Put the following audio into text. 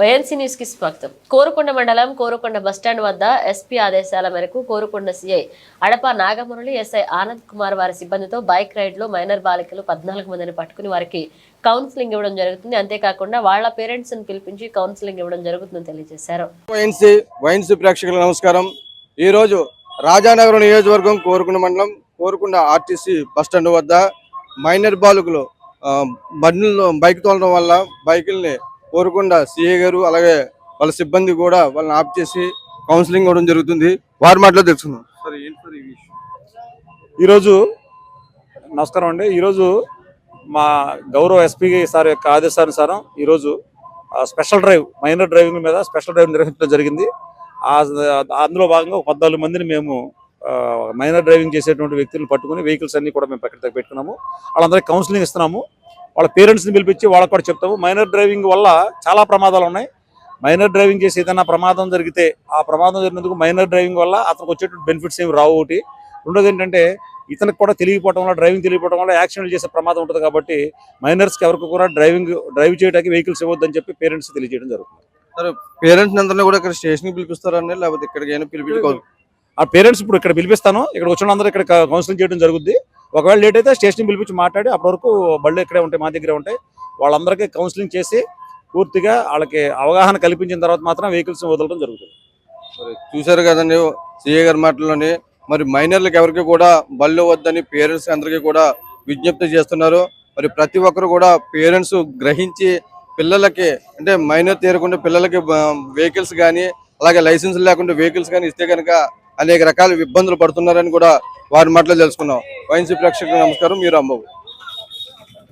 YNC news కి స్వాగతం. కోరుకొండ మండలం కోరుకొండ బస్టాండ్ వద్ద ఎస్పీ ఆదేశాల మేరకు కోరుకొండ సిఐ అడప నాగమురళి, ఎస్ఐ ఆనంద్ కుమార్ వారి సిబ్బందితో బైక్ రైడ్ లో మైనర్ బాలికలు 14 మందిని పట్టుకుని వారికి కౌన్సిలింగ్ ఇవ్వడం జరుగుతుంది. అంతేకాకుండా వాళ్ల పేరెంట్స్ ని పిలిపించి కౌన్సిలింగ్ ఇవ్వడం జరుగుతుందని తెలియజేశారు. వైఎన్సీ ప్రేక్షకులకు నమస్కారం. ఈ రోజు రాజానగరం నియోజకవర్గం కోరుకొండ మండలం కోరుకొండ ఆర్టీసీ బస్టాండ్ వద్ద మైనర్ బాలికలు బైక్ తోలడం వల్ల బైకుల్ని కోరుకొండ సిఐ గారు అలాగే వాళ్ళ సిబ్బంది కూడా వాళ్ళని ఆప్ చేసి కౌన్సిలింగ్ ఇవ్వడం జరుగుతుంది. వారి మాటలో తెలుసుకుందాం. సార్ ఏంటి సార్ ఈ విషయం? ఈరోజు నమస్కారం అండి. ఈరోజు మా గౌరవ ఎస్పీ సార్ యొక్క ఆదేశానుసారం ఈరోజు స్పెషల్ డ్రైవ్ మైనర్ డ్రైవింగ్ మీద స్పెషల్ డ్రైవ్ నిర్వహించడం జరిగింది. అందులో భాగంగా 14 మందిని మేము మైనర్ డ్రైవింగ్ చేసేటువంటి వ్యక్తులను పట్టుకుని వెహికల్స్ అన్ని కూడా మేము పక్కన పెట్టుకున్నాము. వాళ్ళందరికీ కౌన్సిలింగ్ ఇస్తున్నాము. వాళ్ళ పేరెంట్స్ని పిలిపించి వాళ్ళకి కూడా చెప్తాము. మైనర్ డ్రైవింగ్ వల్ల చాలా ప్రమాదాలు ఉన్నాయి. మైనర్ డ్రైవింగ్ చేసి ఏదైనా ప్రమాదం జరిగితే ఆ ప్రమాదం జరిగినందుకు మైనర్ డ్రైవింగ్ వల్ల అతనికి వచ్చేటువంటి బెనిఫిట్స్ ఏమి రావు. ఒకటి. రెండోది ఏంటంటే ఇతనికి కూడా తెలియకపోవడం వల్ల డ్రైవింగ్ తెలియకపోవడం వల్ల యాక్సిడెంట్ చేసే ప్రమాదం ఉంటుంది. కాబట్టి మైనర్స్కి ఎవరికి కూడా డ్రైవ్ చేయడానికి వెహికల్స్ ఇవ్వద్దని చెప్పి పేరెంట్స్ తెలియజేయడం జరుగుతుంది. సార్ పేరెంట్స్ అందరినీ కూడా ఇక్కడ స్టేషన్కి పిలిపిస్తారని లేకపోతే ఇక్కడికి పిలిపించుకోవాలి? ఆ పేరెంట్స్ ఇప్పుడు ఇక్కడ పిలిపిస్తాను. ఇక్కడ వచ్చిన అందరూ ఇక్కడ కౌన్సిలింగ్ చేయడం జరుగుద్ది. ఒకవేళ లేట్ అయితే స్టేషన్ పిలిపించి మాట్లాడి అప్పటి వరకు బళ్ళు ఇక్కడే ఉంటాయి, మా దగ్గరే ఉంటాయి. వాళ్ళందరికీ కౌన్సిలింగ్ చేసి పూర్తిగా వాళ్ళకి అవగాహన కల్పించిన తర్వాత మాత్రం వెహికల్స్ వదలడం జరుగుతుంది. మరి చూశారు కదండి సిఐ గారి మాటల్లోని. మరి మైనర్లకు ఎవరికి కూడా బళ్ళు వద్దని పేరెంట్స్ అందరికీ కూడా విజ్ఞప్తి చేస్తున్నారు. మరి ప్రతి ఒక్కరు కూడా పేరెంట్స్ గ్రహించి పిల్లలకి అంటే మైనర్ తీరకుండా పిల్లలకి వెహికల్స్ కానీ అలాగే లైసెన్స్ లేకుండా వెహికల్స్ కానీ ఇస్తే కనుక అనేక రకాల ఇబ్బందులు పడుతున్నారని కూడా వారి మాటలో తెలుసుకున్నాం. వైఎన్సీ ప్రేక్షకులకు నమస్కారం. మీరు అమ్మవు.